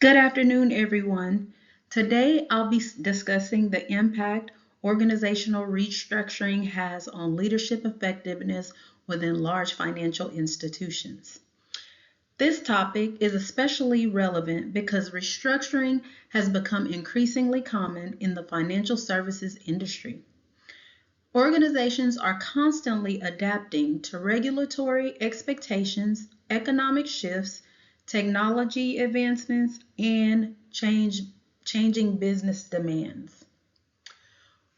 Good afternoon, everyone. Today, I'll be discussing the impact organizational restructuring has on leadership effectiveness within large financial institutions. This topic is especially relevant because restructuring has become increasingly common in the financial services industry. Organizations are constantly adapting to regulatory expectations, economic shifts, technology advancements, and changing business demands.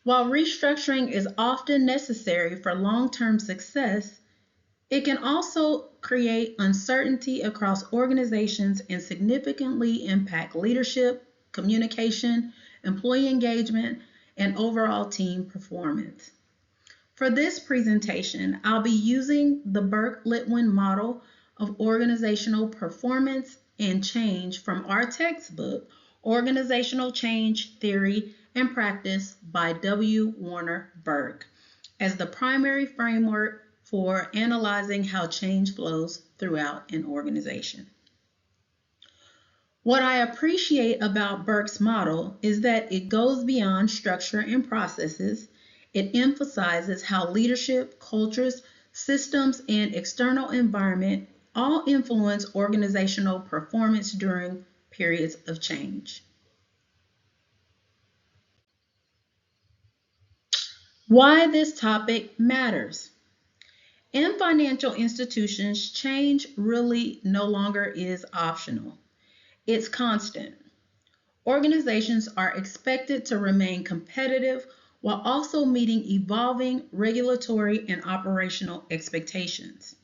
While restructuring is often necessary for long-term success, it can also create uncertainty across organizations and significantly impact leadership, communication, employee engagement, and overall team performance. For this presentation, I'll be using the Burke-Litwin model of organizational performance and change from our textbook, Organizational Change Theory and Practice by W. Warner Burke, as the primary framework for analyzing how change flows throughout an organization. What I appreciate about Burke's model is that it goes beyond structure and processes. It emphasizes how leadership, cultures, systems, and external environment all influence organizational performance during periods of change. Why this topic matters. In financial institutions, change really no longer is optional. It's constant. Organizations are expected to remain competitive while also meeting evolving regulatory and operational expectations.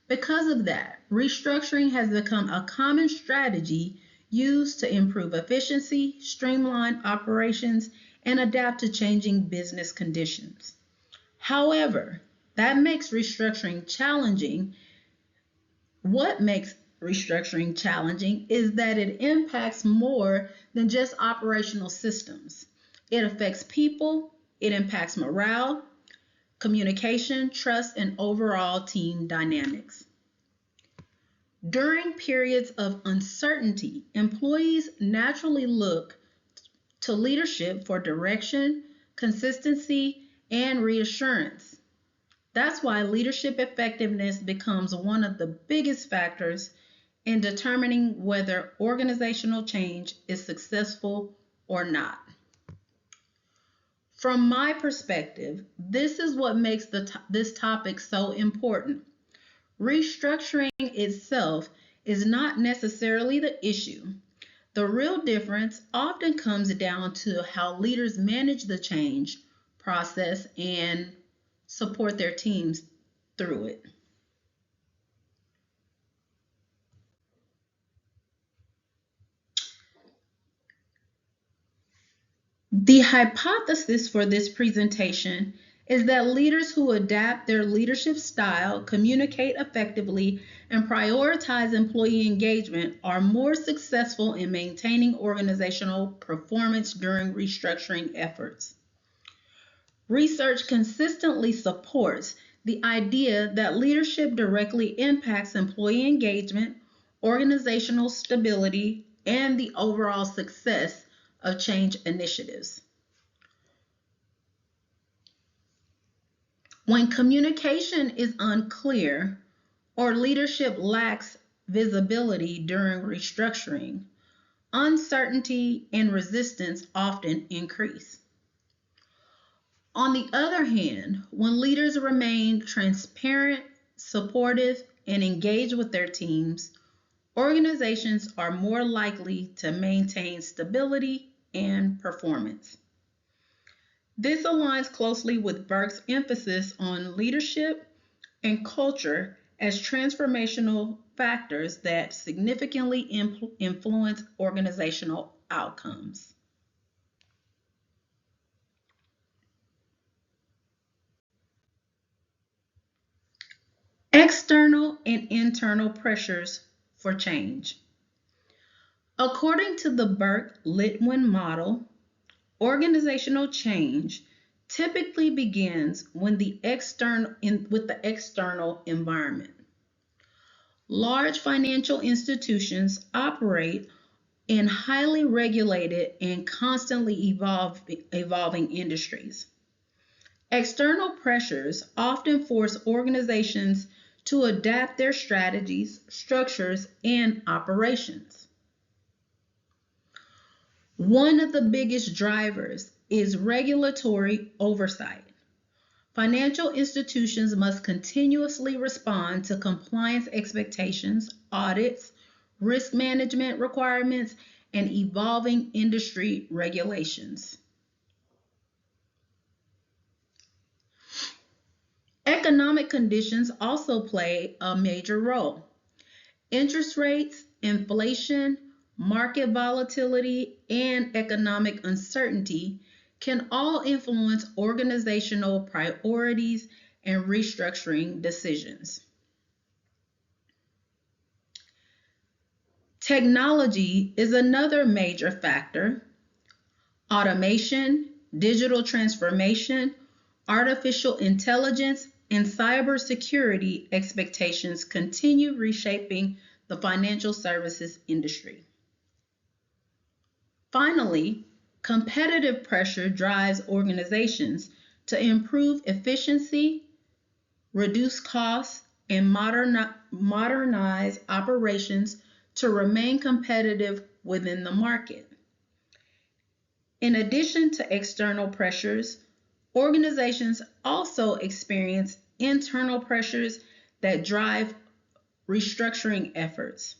Because of that, restructuring has become a common strategy used to improve efficiency, streamline operations, and adapt to changing business conditions. However, that makes restructuring challenging. What makes restructuring challenging is that it impacts more than just operational systems. It affects people, it impacts morale, communication, trust, and overall team dynamics. During periods of uncertainty, employees naturally look to leadership for direction, consistency, and reassurance. That's why leadership effectiveness becomes one of the biggest factors in determining whether organizational change is successful or not. From my perspective, this is what makes this topic so important. Restructuring itself is not necessarily the issue. The real difference often comes down to how leaders manage the change process and support their teams through it. The hypothesis for this presentation is that leaders who adapt their leadership style, communicate effectively, and prioritize employee engagement are more successful in maintaining organizational performance during restructuring efforts. Research consistently supports the idea that leadership directly impacts employee engagement, organizational stability, and the overall success of change initiatives. When communication is unclear or leadership lacks visibility during restructuring, uncertainty and resistance often increase. On the other hand, when leaders remain transparent, supportive, and engaged with their teams, organizations are more likely to maintain stability and performance. This aligns closely with Burke's emphasis on leadership and culture as transformational factors that significantly influence organizational outcomes. External and internal pressures for change. According to the Burke-Litwin model, organizational change typically begins with the external environment. Large financial institutions operate in highly regulated and constantly evolving industries. External pressures often force organizations to adapt their strategies, structures, and operations. One of the biggest drivers is regulatory oversight. Financial institutions must continuously respond to compliance expectations, audits, risk management requirements, and evolving industry regulations. Economic conditions also play a major role. Interest rates, inflation, market volatility, and economic uncertainty can all influence organizational priorities and restructuring decisions. Technology is another major factor. Automation, digital transformation, artificial intelligence, and cybersecurity expectations continue reshaping the financial services industry. Finally, competitive pressure drives organizations to improve efficiency, reduce costs, and modernize operations to remain competitive within the market. In addition to external pressures, organizations also experience internal pressures that drive restructuring efforts.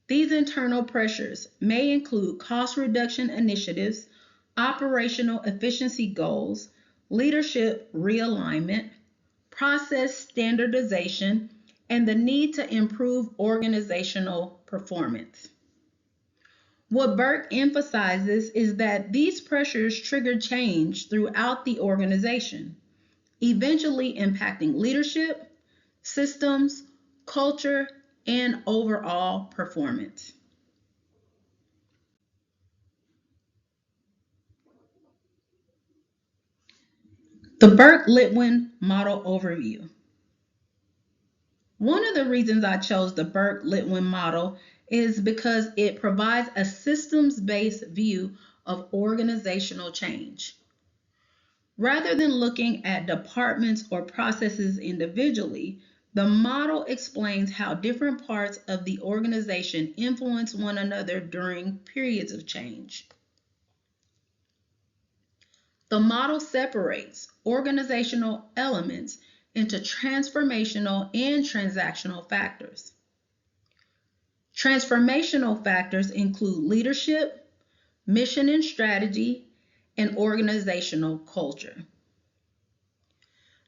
These internal pressures may include cost reduction initiatives, operational efficiency goals, leadership realignment, process standardization, and the need to improve organizational performance. What Burke emphasizes is that these pressures trigger change throughout the organization, eventually impacting leadership, systems, culture, and overall performance. The Burke-Litwin Model Overview. One of the reasons I chose the Burke-Litwin model is because it provides a systems-based view of organizational change. Rather than looking at departments or processes individually, the model explains how different parts of the organization influence one another during periods of change. The model separates organizational elements into transformational and transactional factors. Transformational factors include leadership, mission and strategy, and organizational culture.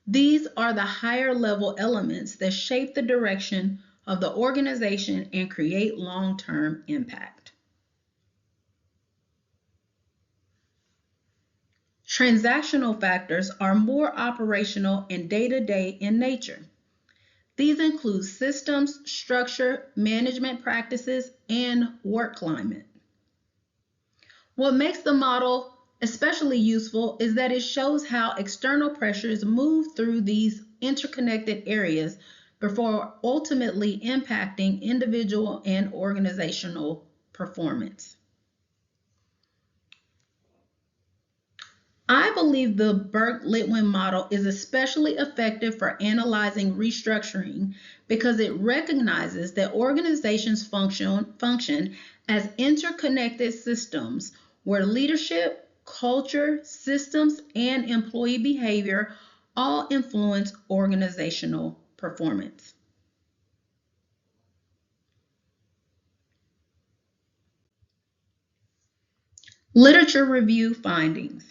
These are the higher level elements that shape the direction of the organization and create long-term impact. Transactional factors are more operational and day-to-day in nature. These include systems, structure, management practices, and work climate. What makes the model especially useful is that it shows how external pressures move through these interconnected areas before ultimately impacting individual and organizational performance. I believe the Burke-Litwin model is especially effective for analyzing restructuring because it recognizes that organizations function as interconnected systems where leadership, culture, systems, and employee behavior all influence organizational performance. Literature review findings.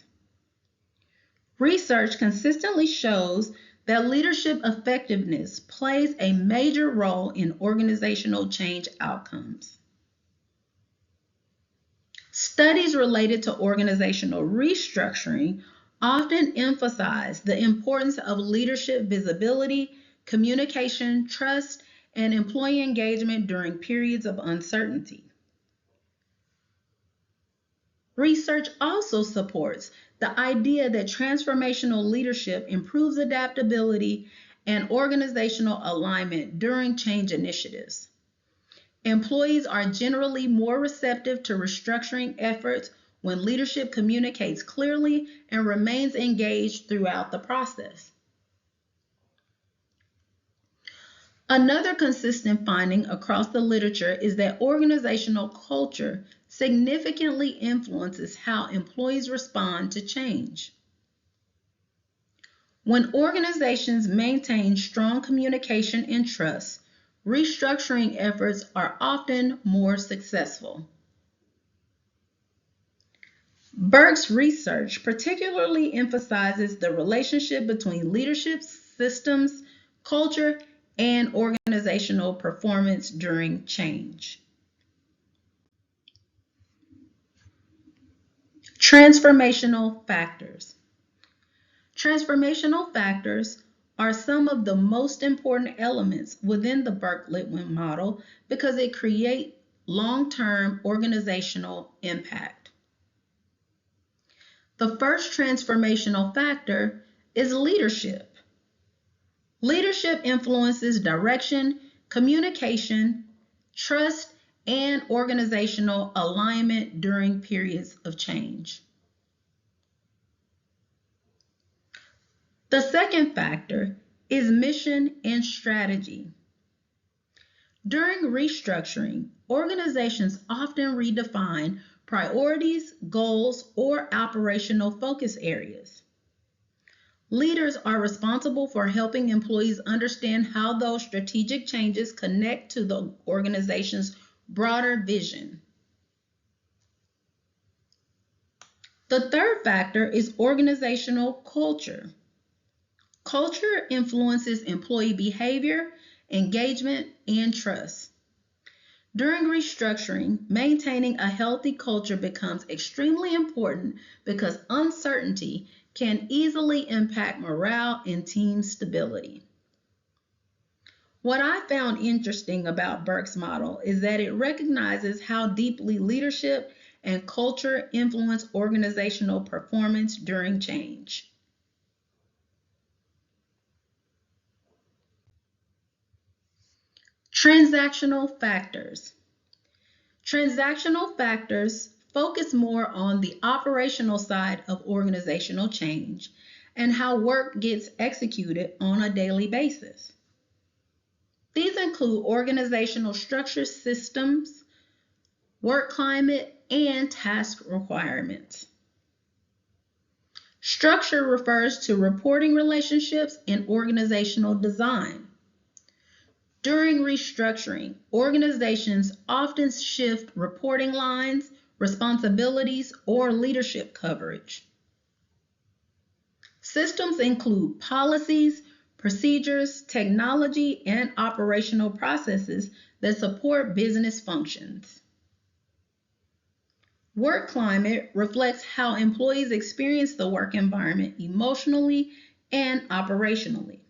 Research consistently shows that leadership effectiveness plays a major role in organizational change outcomes. Studies related to organizational restructuring often emphasize the importance of leadership visibility, communication, trust, and employee engagement during periods of uncertainty. Research also supports the idea that transformational leadership improves adaptability and organizational alignment during change initiatives. Employees are generally more receptive to restructuring efforts when leadership communicates clearly and remains engaged throughout the process. Another consistent finding across the literature is that organizational culture significantly influences how employees respond to change. When organizations maintain strong communication and trust, restructuring efforts are often more successful. Burke's research particularly emphasizes the relationship between leadership, systems, culture, and organizational performance during change. Transformational factors. Transformational factors are some of the most important elements within the Burke-Litwin model because it creates long-term organizational impact. The first transformational factor is leadership. Leadership influences direction, communication, trust, and organizational alignment during periods of change. The second factor is mission and strategy. During restructuring, organizations often redefine priorities, goals, or operational focus areas. Leaders are responsible for helping employees understand how those strategic changes connect to the organization's broader vision. The third factor is organizational culture. Culture influences employee behavior, engagement, and trust. During restructuring, maintaining a healthy culture becomes extremely important because uncertainty can easily impact morale and team stability. What I found interesting about Burke's model is that it recognizes how deeply leadership and culture influence organizational performance during change. Transactional factors. Transactional factors focus more on the operational side of organizational change and how work gets executed on a daily basis. These include organizational structure, systems, work climate, and task requirements. Structure refers to reporting relationships and organizational design. During restructuring, organizations often shift reporting lines, responsibilities, or leadership coverage. Systems include policies, procedures, technology, and operational processes that support business functions. Work climate reflects how employees experience the work environment emotionally and operationally.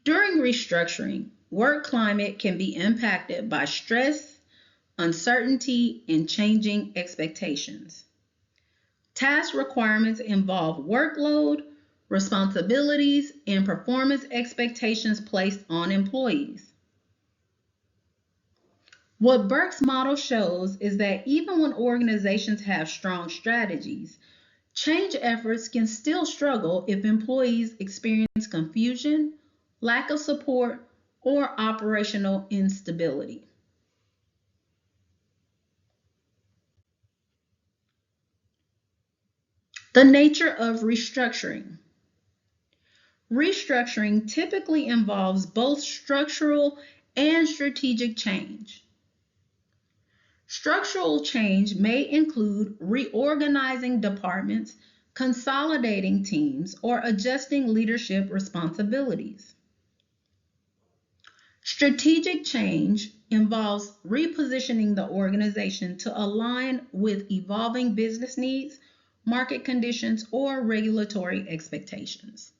During restructuring, work climate can be impacted by stress, uncertainty, and changing expectations. Task requirements involve workload, responsibilities, and performance expectations placed on employees. What Burke's model shows is that even when organizations have strong strategies, change efforts can still struggle if employees experience confusion, lack of support, or operational instability. The nature of restructuring. Restructuring typically involves both structural and strategic change. Structural change may include reorganizing departments, consolidating teams, or adjusting leadership responsibilities. Strategic change involves repositioning the organization to align with evolving business needs, market conditions, or regulatory expectations.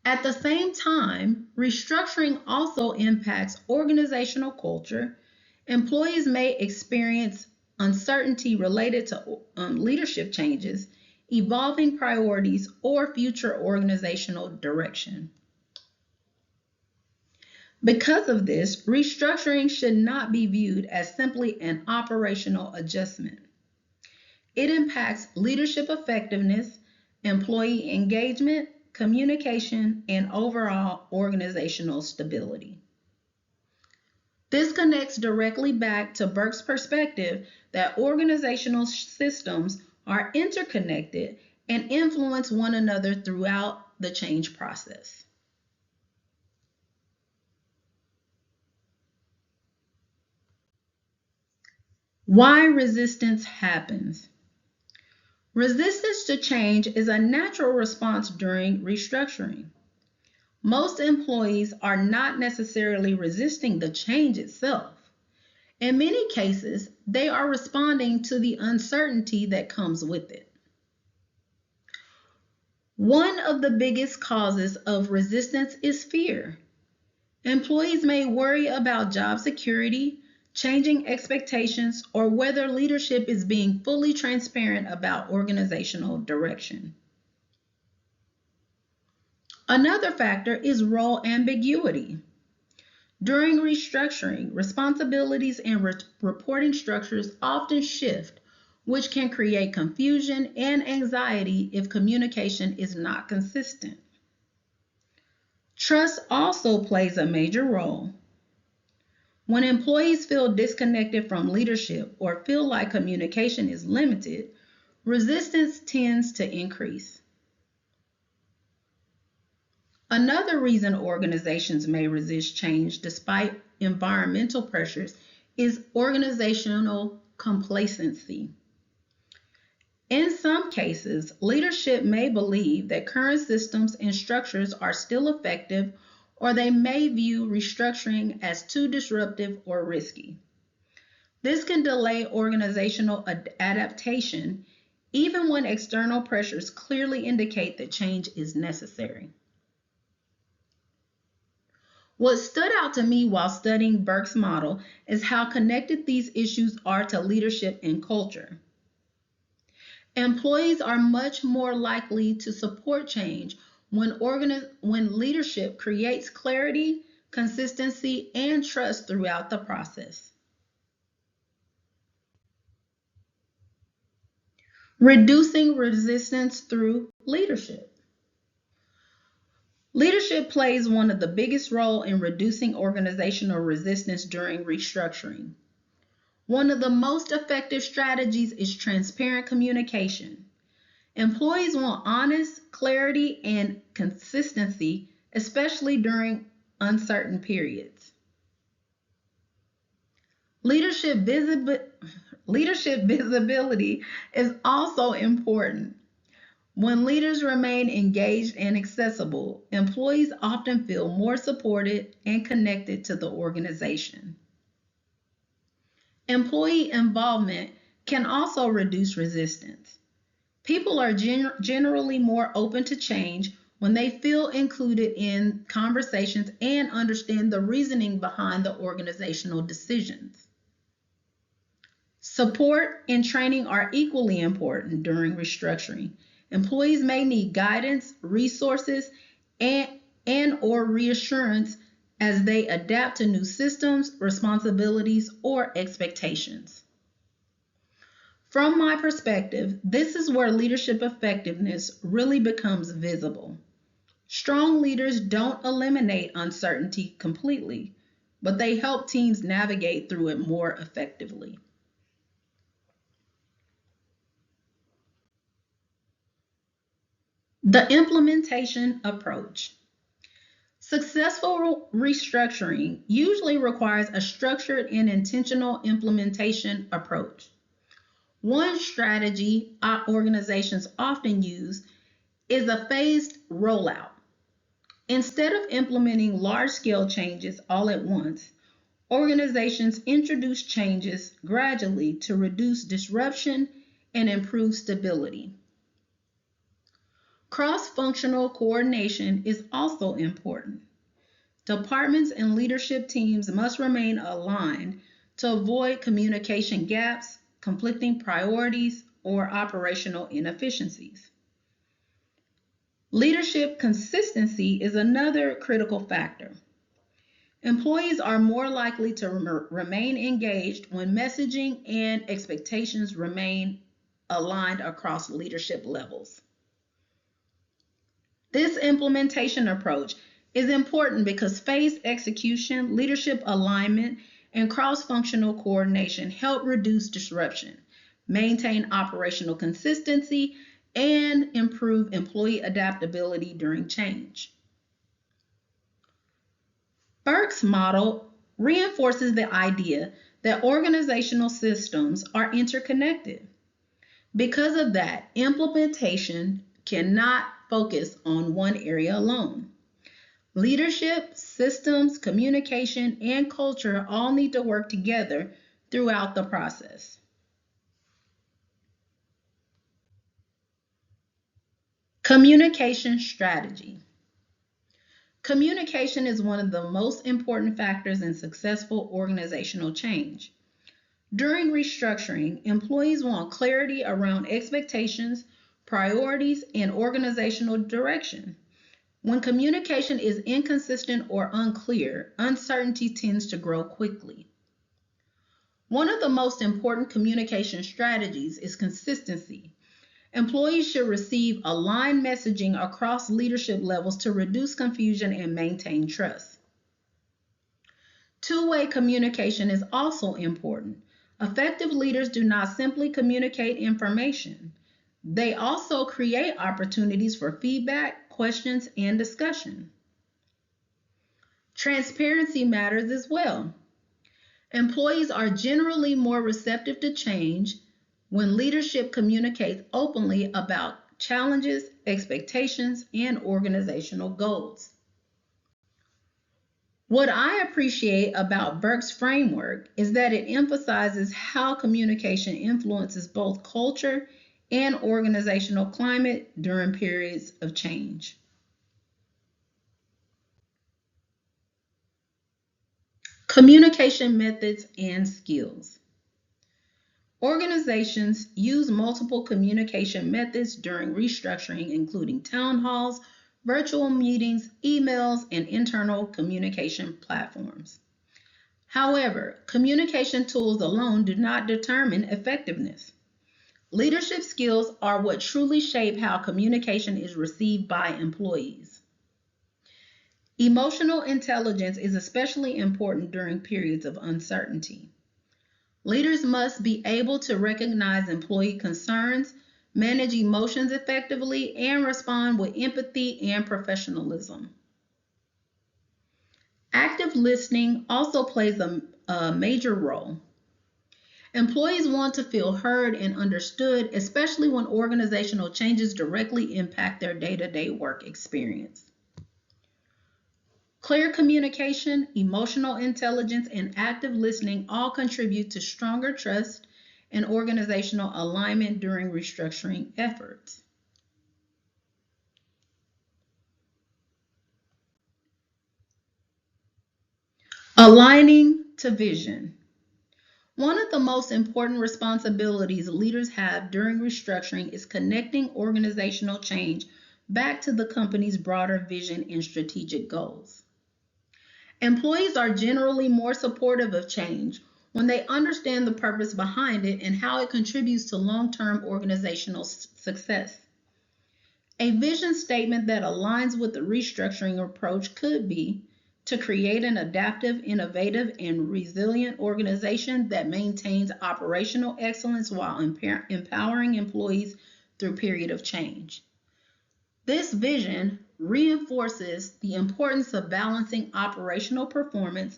At the same time, restructuring also impacts organizational culture. Employees may experience uncertainty related to leadership changes, evolving priorities, or future organizational direction. Because of this, restructuring should not be viewed as simply an operational adjustment. It impacts leadership effectiveness, employee engagement, communication, and overall organizational stability. This connects directly back to Burke's perspective that organizational systems are interconnected and influence one another throughout the change process. Why resistance happens. Resistance to change is a natural response during restructuring. Most employees are not necessarily resisting the change itself. In many cases, they are responding to the uncertainty that comes with it. One of the biggest causes of resistance is fear. Employees may worry about job security, changing expectations, or whether leadership is being fully transparent about organizational direction. Another factor is role ambiguity. During restructuring, responsibilities and reporting structures often shift, which can create confusion and anxiety if communication is not consistent. Trust also plays a major role. When employees feel disconnected from leadership or feel like communication is limited, resistance tends to increase. Another reason organizations may resist change despite environmental pressures is organizational complacency. In some cases, leadership may believe that current systems and structures are still effective, or they may view restructuring as too disruptive or risky. This can delay organizational adaptation even when external pressures clearly indicate that change is necessary. What stood out to me while studying Burke's model is how connected these issues are to leadership and culture. Employees are much more likely to support change when leadership creates clarity, consistency, and trust throughout the process. Reducing resistance through leadership. Leadership plays one of the biggest roles in reducing organizational resistance during restructuring. One of the most effective strategies is transparent communication. Employees want honest clarity and consistency, especially during uncertain periods. Leadership, leadership visibility is also important. When leaders remain engaged and accessible, employees often feel more supported and connected to the organization. Employee involvement can also reduce resistance. People are generally more open to change when they feel included in conversations and understand the reasoning behind the organizational decisions. Support and training are equally important during restructuring. Employees may need guidance, resources, and, or reassurance as they adapt to new systems, responsibilities, or expectations. From my perspective, this is where leadership effectiveness really becomes visible. Strong leaders don't eliminate uncertainty completely, but they help teams navigate through it more effectively. The implementation approach. Successful restructuring usually requires a structured and intentional implementation approach. One strategy our organizations often use is a phased rollout. Instead of implementing large-scale changes all at once, organizations introduce changes gradually to reduce disruption and improve stability. Cross-functional coordination is also important. Departments and leadership teams must remain aligned to avoid communication gaps, conflicting priorities, or operational inefficiencies. Leadership consistency is another critical factor. Employees are more likely to remain engaged when messaging and expectations remain aligned across leadership levels. This implementation approach is important because phased execution, leadership alignment, and cross-functional coordination help reduce disruption, maintain operational consistency, and improve employee adaptability during change. Burke's model reinforces the idea that organizational systems are interconnected. Because of that, implementation cannot focus on one area alone. Leadership, systems, communication, and culture all need to work together throughout the process. Communication strategy. Communication is one of the most important factors in successful organizational change. During restructuring, employees want clarity around expectations, priorities, and organizational direction. When communication is inconsistent or unclear, uncertainty tends to grow quickly. One of the most important communication strategies is consistency. Employees should receive aligned messaging across leadership levels to reduce confusion and maintain trust. Two-way communication is also important. Effective leaders do not simply communicate information. They also create opportunities for feedback, questions, and discussion. Transparency matters as well. Employees are generally more receptive to change when leadership communicates openly about challenges, expectations, and organizational goals. What I appreciate about Burke's framework is that it emphasizes how communication influences both culture and organizational climate during periods of change. Communication methods and skills. Organizations use multiple communication methods during restructuring, including town halls, virtual meetings, emails, and internal communication platforms. However, communication tools alone do not determine effectiveness. Leadership skills are what truly shape how communication is received by employees. Emotional intelligence is especially important during periods of uncertainty. Leaders must be able to recognize employee concerns, manage emotions effectively, and respond with empathy and professionalism. Active listening also plays a major role. Employees want to feel heard and understood, especially when organizational changes directly impact their day-to-day work experience. Clear communication, emotional intelligence, and active listening all contribute to stronger trust and organizational alignment during restructuring efforts. Aligning to vision. One of the most important responsibilities leaders have during restructuring is connecting organizational change back to the company's broader vision and strategic goals. Employees are generally more supportive of change when they understand the purpose behind it and how it contributes to long-term organizational success. A vision statement that aligns with the restructuring approach could be to create an adaptive, innovative, and resilient organization that maintains operational excellence while empowering employees through period of change. This vision reinforces the importance of balancing operational performance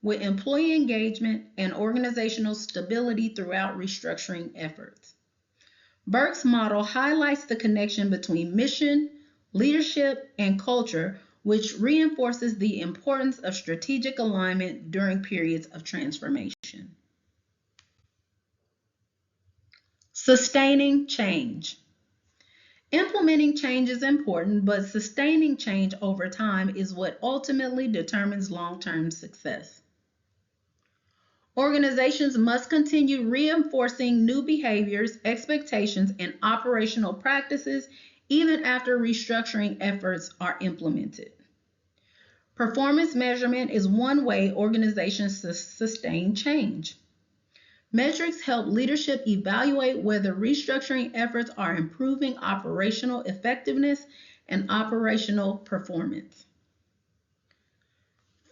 with employee engagement and organizational stability throughout restructuring efforts. Burke's model highlights the connection between mission, leadership, and culture, which reinforces the importance of strategic alignment during periods of transformation. Sustaining change. Implementing change is important, but sustaining change over time is what ultimately determines long-term success. Organizations must continue reinforcing new behaviors, expectations, and operational practices even after restructuring efforts are implemented. Performance measurement is one way organizations sustain change. Metrics help leadership evaluate whether restructuring efforts are improving operational effectiveness and operational performance.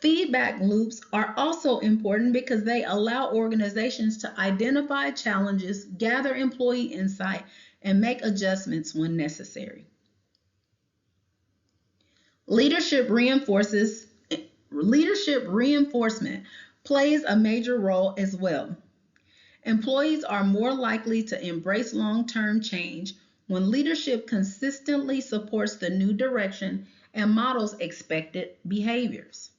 Feedback loops are also important because they allow organizations to identify challenges, gather employee insight, and make adjustments when necessary. Leadership reinforces Leadership reinforcement plays a major role as well. Employees are more likely to embrace long-term change when leadership consistently supports the new direction and models expected behaviors.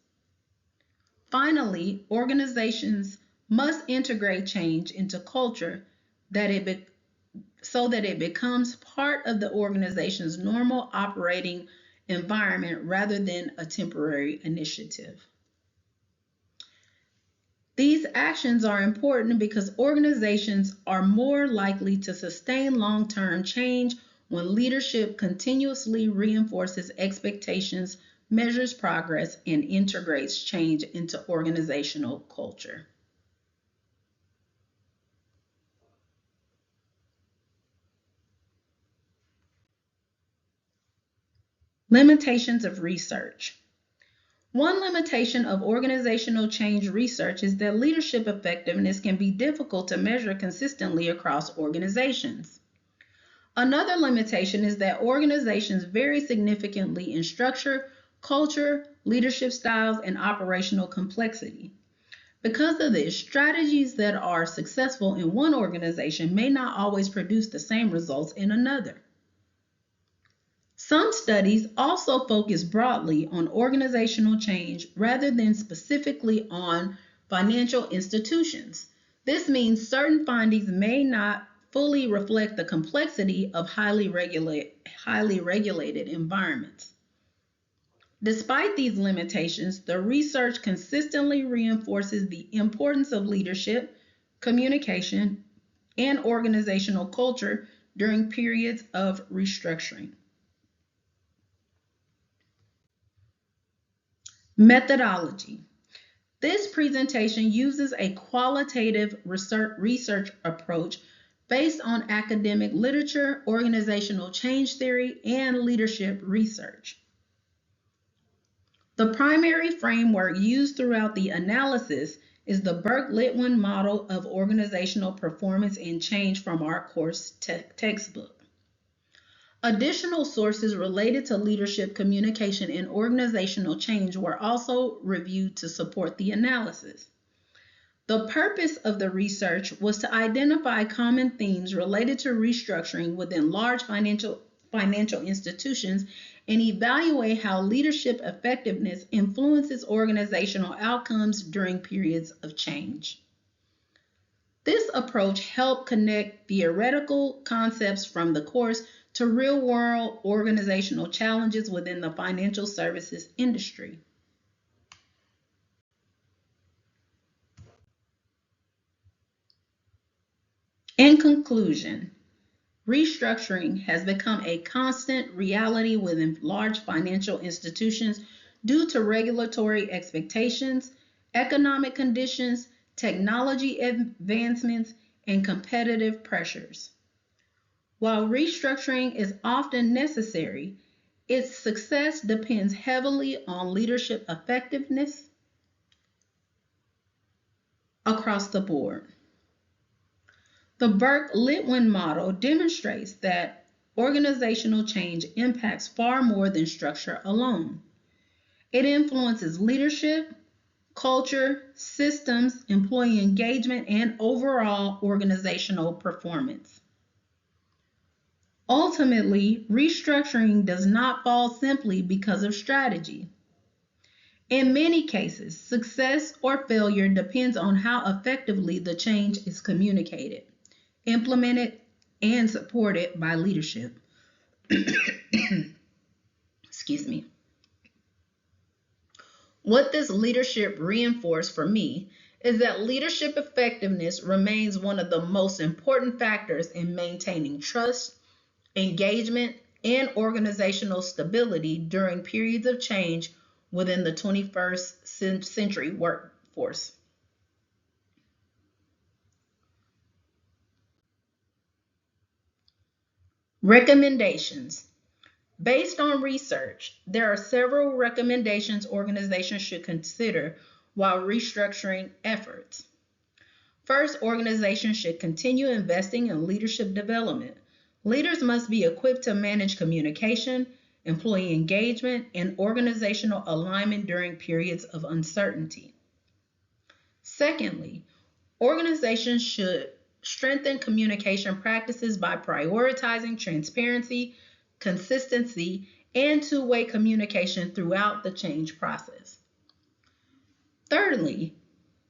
Finally, organizations must integrate change into culture that it be- so that it becomes part of the organization's normal operating environment rather than a temporary initiative. These actions are important because organizations are more likely to sustain long-term change when leadership continuously reinforces expectations, measures progress, and integrates change into organizational culture. Limitations of research. One limitation of organizational change research is that leadership effectiveness can be difficult to measure consistently across organizations. Another limitation is that organizations vary significantly in structure, culture, leadership styles, and operational complexity. Because of this, strategies that are successful in one organization may not always produce the same results in another. Some studies also focus broadly on organizational change rather than specifically on financial institutions. This means certain findings may not fully reflect the complexity of highly regulated environments. Despite these limitations, the research consistently reinforces the importance of leadership, communication, and organizational culture during periods of restructuring. Methodology. This presentation uses a qualitative research approach based on academic literature, organizational change theory, and leadership research. The primary framework used throughout the analysis is the Burke-Litwin model of organizational performance and change from our course textbook. Additional sources related to leadership, communication, and organizational change were also reviewed to support the analysis. The purpose of the research was to identify common themes related to restructuring within large financial institutions and evaluate how leadership effectiveness influences organizational outcomes during periods of change. This approach helped connect theoretical concepts from the course to real-world organizational challenges within the financial services industry. In conclusion, restructuring has become a constant reality within large financial institutions due to regulatory expectations, economic conditions, technology advancements, and competitive pressures. While restructuring is often necessary, its success depends heavily on leadership effectiveness across the board. The Burke-Litwin model demonstrates that organizational change impacts far more than structure alone. It influences leadership, culture, systems, employee engagement, and overall organizational performance. Ultimately, restructuring does not fall simply because of strategy. In many cases, success or failure depends on how effectively the change is communicated, implemented, and supported by leadership. Excuse me. What this leadership reinforced for me is that leadership effectiveness remains one of the most important factors in maintaining trust, engagement, and organizational stability during periods of change within the 21st century workforce. Recommendations. Based on research, there are several recommendations organizations should consider while restructuring efforts. First, organizations should continue investing in leadership development. Leaders must be equipped to manage communication, employee engagement, and organizational alignment during periods of uncertainty. Secondly, organizations should strengthen communication practices by prioritizing transparency, consistency, and two-way communication throughout the change process. Thirdly,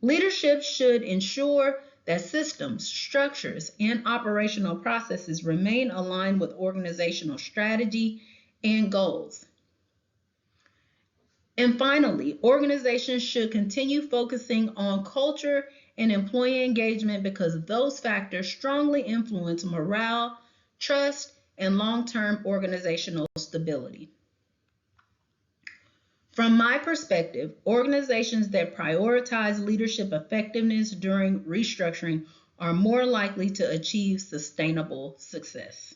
leadership should ensure that systems, structures, and operational processes remain aligned with organizational strategy and goals. And finally, organizations should continue focusing on culture and employee engagement because those factors strongly influence morale, trust, and long term organizational stability. From my perspective, organizations that prioritize leadership effectiveness during restructuring are more likely to achieve sustainable success.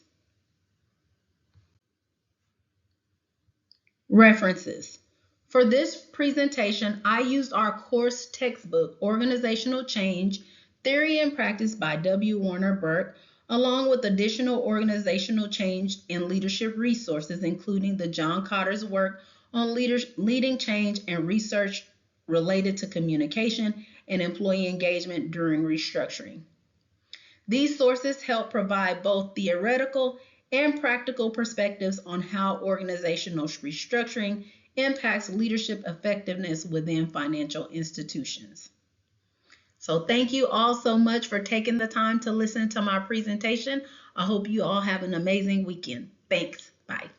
References. For this presentation, I used our course textbook, Organizational Change, Theory and Practice by W. Warner Burke, along with additional organizational change and leadership resources, including the John Cotter's work on leading change and research related to communication and employee engagement during restructuring. These sources help provide both theoretical and practical perspectives on how organizational restructuring impacts leadership effectiveness within financial institutions. So thank you all so much for taking the time to listen to my presentation. I hope you all have an amazing weekend. Thanks. Bye.